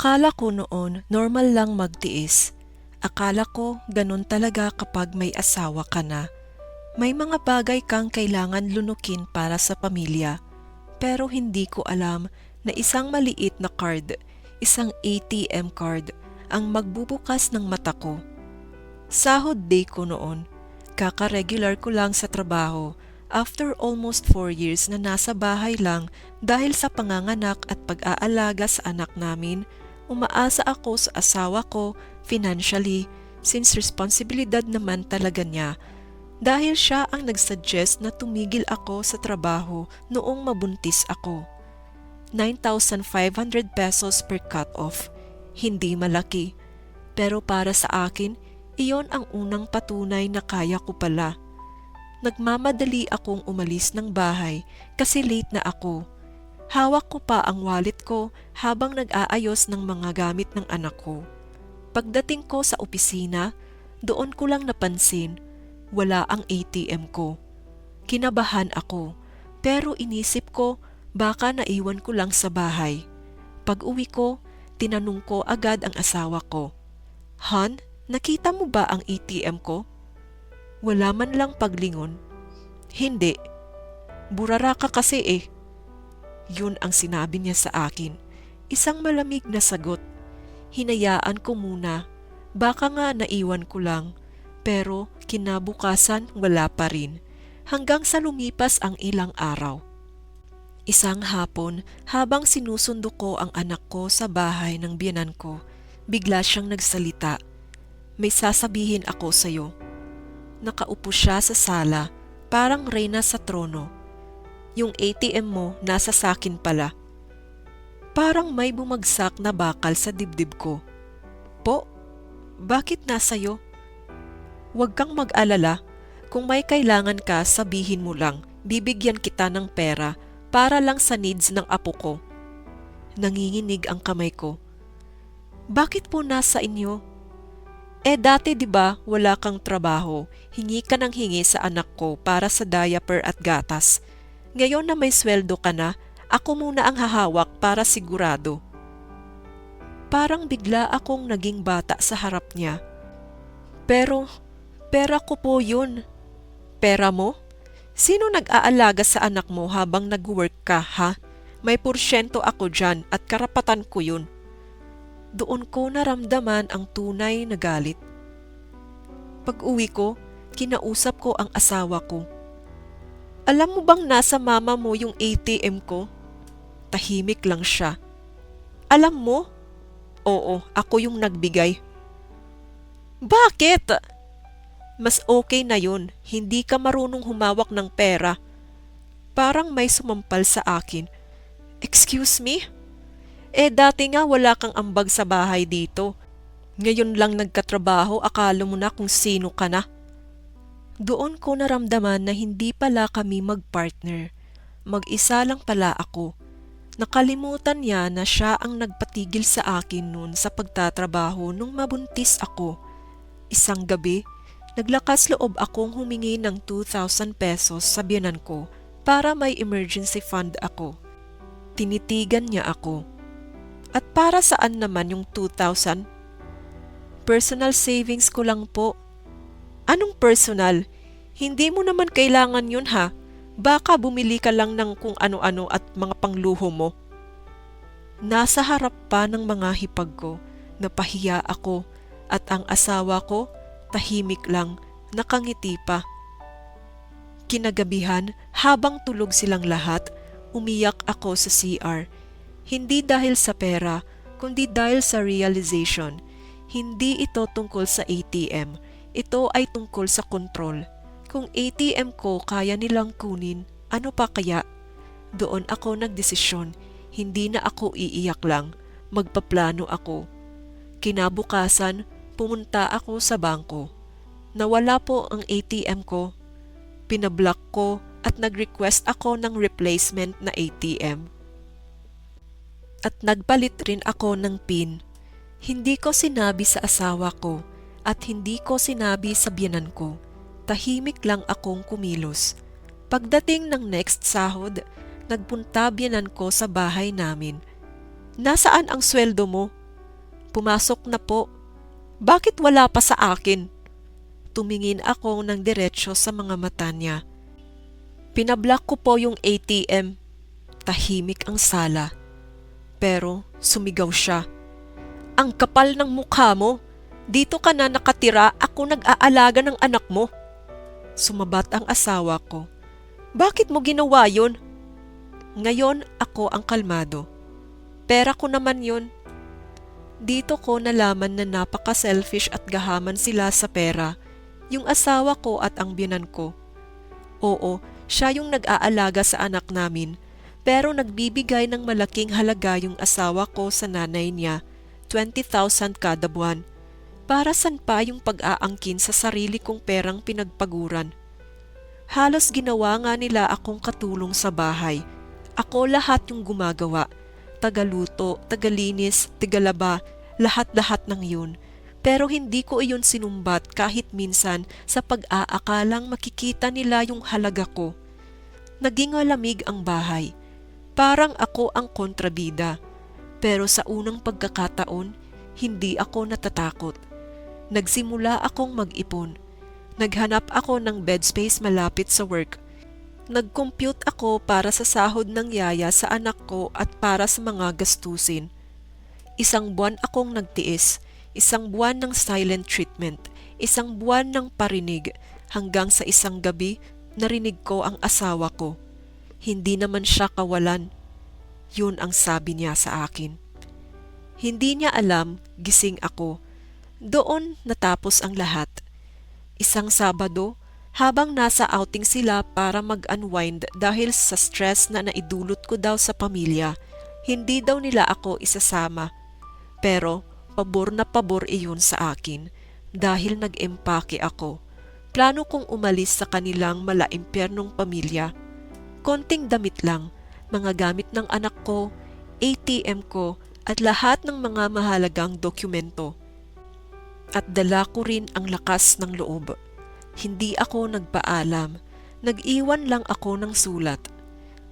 Akala ko noon normal lang magtiis. Akala ko ganun talaga kapag may asawa ka na. May mga bagay kang kailangan lunukin para sa pamilya. Pero hindi ko alam na isang maliit na card, isang ATM card, ang magbubukas ng mata ko. Sahod day ko noon. Kaka-regular ko lang sa trabaho after almost 4 years na nasa bahay lang dahil sa panganganak at pag-aalaga sa anak namin. Umaasa ako sa asawa ko financially since responsibilidad naman talaga niya dahil siya ang nagsuggest na tumigil ako sa trabaho noong mabuntis ako. 9,500 pesos per cut-off. Hindi malaki. Pero para sa akin, iyon ang unang patunay na kaya ko pala. Nagmamadali akong umalis ng bahay kasi late na ako. Hawak ko pa ang wallet ko habang nag-aayos ng mga gamit ng anak ko. Pagdating ko sa opisina, doon ko lang napansin, wala ang ATM ko. Kinabahan ako, pero inisip ko baka naiwan ko lang sa bahay. Pag-uwi ko, tinanong ko agad ang asawa ko, "Han, nakita mo ba ang ATM ko?" Wala man lang paglingon. "Hindi. Burara ka kasi eh." Yun ang sinabi niya sa akin. Isang malamig na sagot. Hinayaan ko muna. Baka nga naiwan ko lang. Pero kinabukasan wala pa rin. Hanggang sa lumipas ang ilang araw. Isang hapon, habang sinusundo ko ang anak ko sa bahay ng biyenan ko, bigla siyang nagsalita. "May sasabihin ako sa'yo." Nakaupo siya sa sala, parang reyna sa trono. "Yung ATM mo nasa sakin pala." Parang may bumagsak na bakal sa dibdib ko. "Po? Bakit nasa'yo?" "Huwag kang mag-alala. Kung may kailangan ka, sabihin mo lang. Bibigyan kita ng pera para lang sa needs ng apo ko." Nanginginig ang kamay ko. "Bakit po nasa inyo?" Dati 'di ba wala kang trabaho, hingi ka ng hingi sa anak ko para sa diaper at gatas. Ngayon na may sweldo ka na, ako muna ang hahawak para sigurado." Parang bigla akong naging bata sa harap niya. "Pero, pera ko po yun." "Pera mo? Sino nag-aalaga sa anak mo habang nag-work ka, ha? May porsyento ako dyan at karapatan ko yun." Doon ko naramdaman ang tunay na galit. Pag-uwi ko, kinausap ko ang asawa ko. "Alam mo bang nasa mama mo yung ATM ko?" Tahimik lang siya. "Alam mo?" "Oo, ako yung nagbigay." "Bakit?" "Mas okay na yun, hindi ka marunong humawak ng pera." Parang may sumampal sa akin. "Excuse me? Dati nga wala kang ambag sa bahay dito. Ngayon lang nagkatrabaho, akala mo na kung sino ka na." Doon ko naramdaman na hindi pala kami mag-partner. Mag-isa lang pala ako. Nakalimutan niya na siya ang nagpatigil sa akin noon sa pagtatrabaho nung mabuntis ako. Isang gabi, naglakas loob akong humingi ng 2,000 pesos sa biyenan ko para may emergency fund ako. Tinitigan niya ako. "At para saan naman yung 2,000? "Personal savings ko lang po." "Anong personal? Hindi mo naman kailangan yun ha. Baka bumili ka lang ng kung ano-ano at mga pangluho mo." Nasa harap pa ng mga hipag ko, napahiya ako at ang asawa ko tahimik lang, nakangiti pa. Kinagabihan, habang tulog silang lahat, umiyak ako sa CR. Hindi dahil sa pera, kundi dahil sa realization. Hindi ito tungkol sa ATM. Ito ay tungkol sa control. Kung ATM ko kaya nilang kunin, ano pa kaya? Doon ako nagdesisyon. Hindi na ako iiyak lang. Magpaplano ako. Kinabukasan, pumunta ako sa bangko. Nawala po ang ATM ko. Pinablock ko at nag-request ako ng replacement na ATM. At nagpalit rin ako ng PIN. Hindi ko sinabi sa asawa ko at hindi ko sinabi sa biyenan ko. Tahimik lang akong kumilos. Pagdating ng next sahod, nagpunta biyenan ko sa bahay namin. "Nasaan ang sweldo mo?" Pumasok na po. Bakit wala pa sa akin? Tumingin ako ng diretsyo sa mga mata niya. Pinablock ko po yung ATM. Tahimik ang sala. Pero sumigaw siya. Ang kapal ng mukha mo. Dito ka na nakatira, ako nag-aalaga ng anak mo. Sumabat ang asawa ko. Bakit mo ginawa yun? Ngayon ako ang kalmado. Pera ko naman yun. Dito ko nalaman na napaka-selfish at gahaman sila sa pera. Yung asawa ko at ang biyenan ko. Oo, siya yung nag-aalaga sa anak namin. Pero nagbibigay ng malaking halaga yung asawa ko sa nanay niya, 20,000 kada buwan. Para san pa yung pag-aangkin sa sarili kong perang pinagpaguran? Halos ginawa nga nila akong katulong sa bahay. Ako lahat yung gumagawa. Tagaluto, tagalinis, tagalaba, lahat-lahat ng yun. Pero hindi ko iyon sinumbat kahit minsan sa pag-aakalang makikita nila yung halaga ko. Naging malamig ang bahay. Parang ako ang kontrabida. Pero sa unang pagkakataon, hindi ako natatakot. Nagsimula akong mag-ipon. Naghanap ako ng bed space malapit sa work. Nag-compute ako para sa sahod ng yaya sa anak ko at para sa mga gastusin. Isang buwan akong nagtiis. Isang buwan ng silent treatment, isang buwan ng parinig, hanggang sa isang gabi narinig ko ang asawa ko. Hindi naman siya kawalan. Yun ang sabi niya sa akin. Hindi niya alam, gising ako. Doon natapos ang lahat. Isang Sabado, habang nasa outing sila para mag-unwind dahil sa stress na naidulot ko daw sa pamilya, hindi daw nila ako isasama. Pero pabor na pabor iyon sa akin dahil nag-empake ako. Plano kong umalis sa kanilang malaimpyernong pamilya. Konting damit lang, mga gamit ng anak ko, ATM ko at lahat ng mga mahalagang dokumento. At dala ko rin ang lakas ng loob. Hindi ako nagpaalam, nag-iwan lang ako ng sulat.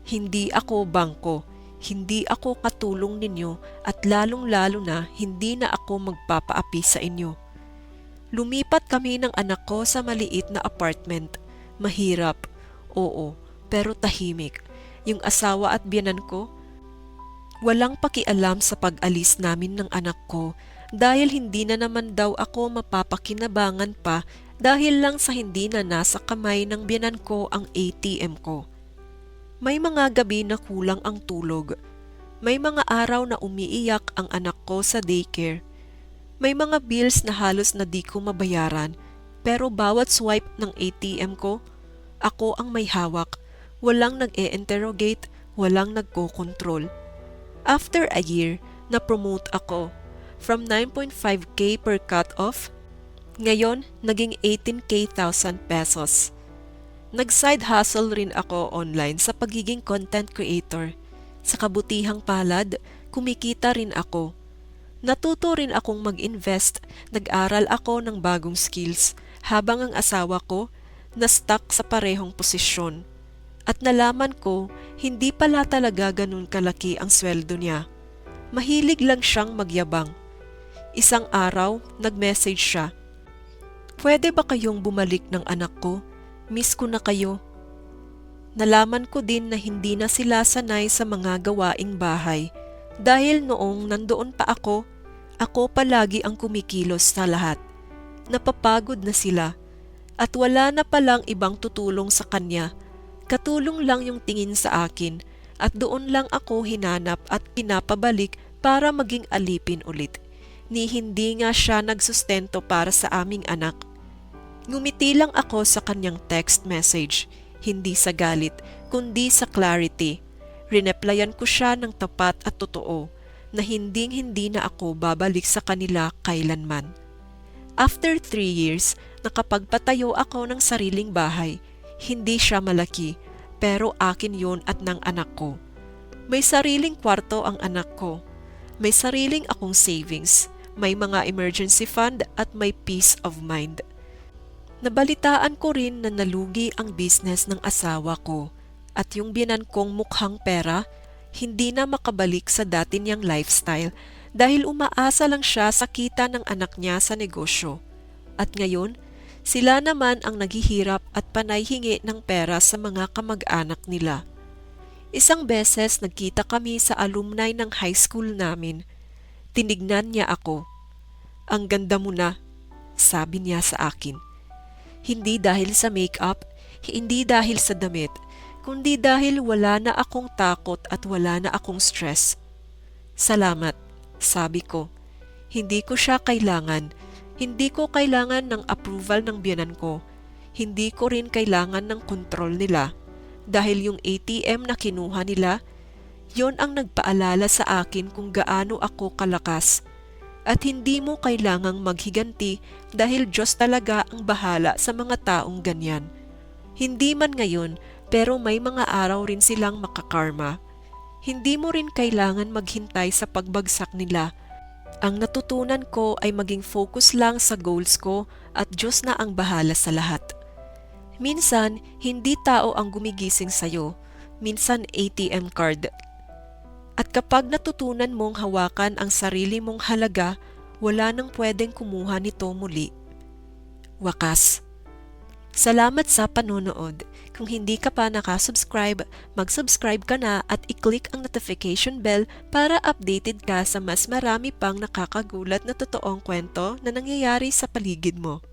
Hindi ako bangko. Hindi ako katulong ninyo at lalong-lalo na hindi na ako magpapaapi sa inyo. Lumipat kami ng anak ko sa maliit na apartment. Mahirap, oo, pero tahimik. Yung asawa at biyenan ko, walang pakialam sa pag-alis namin ng anak ko dahil hindi na naman daw ako mapapakinabangan pa dahil lang sa hindi na nasa kamay ng biyenan ko ang ATM ko. May mga gabi na kulang ang tulog. May mga araw na umiiyak ang anak ko sa daycare. May mga bills na halos na di ko mabayaran, pero bawat swipe ng ATM ko, ako ang may hawak. Walang nag-e-interrogate, walang nagko-control. After a year, na-promote ako. From 9.5K per cut-off, ngayon naging 18,000 pesos. Nag-side hustle rin ako online sa pagiging content creator. Sa kabutihang palad, kumikita rin ako. Natuto rin akong mag-invest, nag-aral ako ng bagong skills habang ang asawa ko na-stuck sa parehong posisyon. At nalaman ko, hindi pala talaga ganun kalaki ang sweldo niya. Mahilig lang siyang magyabang. Isang araw, nag-message siya. Pwede ba kayong bumalik ng anak ko? Miss ko na kayo. Nalaman ko din na hindi na sila sanay sa mga gawaing bahay dahil noong nandoon pa ako palagi ang kumikilos sa lahat. Napapagod na sila at wala na palang ibang tutulong sa kanya. Katulong lang yung tingin sa akin at doon lang ako hinanap at pinapabalik para maging alipin ulit. Ni hindi nga siya nagsustento para sa aming anak. Ngumiti lang ako sa kanyang text message, hindi sa galit, kundi sa clarity. Rineplyan ko siya ng tapat at totoo na hindi na ako babalik sa kanila kailanman. After 3 years, nakapagpatayo ako ng sariling bahay. Hindi siya malaki, pero akin yon at ng anak ko. May sariling kwarto ang anak ko. May sariling akong savings, may mga emergency fund at may peace of mind. Nabalitaan ko rin na nalugi ang business ng asawa ko at yung biyenan kong mukhang pera, hindi na makabalik sa dati niyang lifestyle dahil umaasa lang siya sa kita ng anak niya sa negosyo. At ngayon, sila naman ang naghihirap at panay hingi ng pera sa mga kamag-anak nila. Isang beses nagkita kami sa alumni ng high school namin. Tinignan niya ako. "Ang ganda mo na," sabi niya sa akin. Hindi dahil sa makeup, hindi dahil sa damit, kundi dahil wala na akong takot at wala na akong stress. "Salamat," sabi ko. Hindi ko siya kailangan. Hindi ko kailangan ng approval ng biyenan ko. Hindi ko rin kailangan ng kontrol nila. Dahil yung ATM na kinuha nila, yon ang nagpaalala sa akin kung gaano ako kalakas. At hindi mo kailangang maghiganti dahil Diyos talaga ang bahala sa mga taong ganyan. Hindi man ngayon, pero may mga araw rin silang makakarma. Hindi mo rin kailangan maghintay sa pagbagsak nila. Ang natutunan ko ay maging focus lang sa goals ko at Diyos na ang bahala sa lahat. Minsan, hindi tao ang gumigising sa'yo. Minsan ATM card. At kapag natutunan mong hawakan ang sarili mong halaga, wala nang pwedeng kumuha nito muli. Wakas. Salamat sa panonood. Kung hindi ka pa nakasubscribe, mag-subscribe ka na at i-click ang notification bell para updated ka sa mas marami pang nakakagulat na totoong kwento na nangyayari sa paligid mo.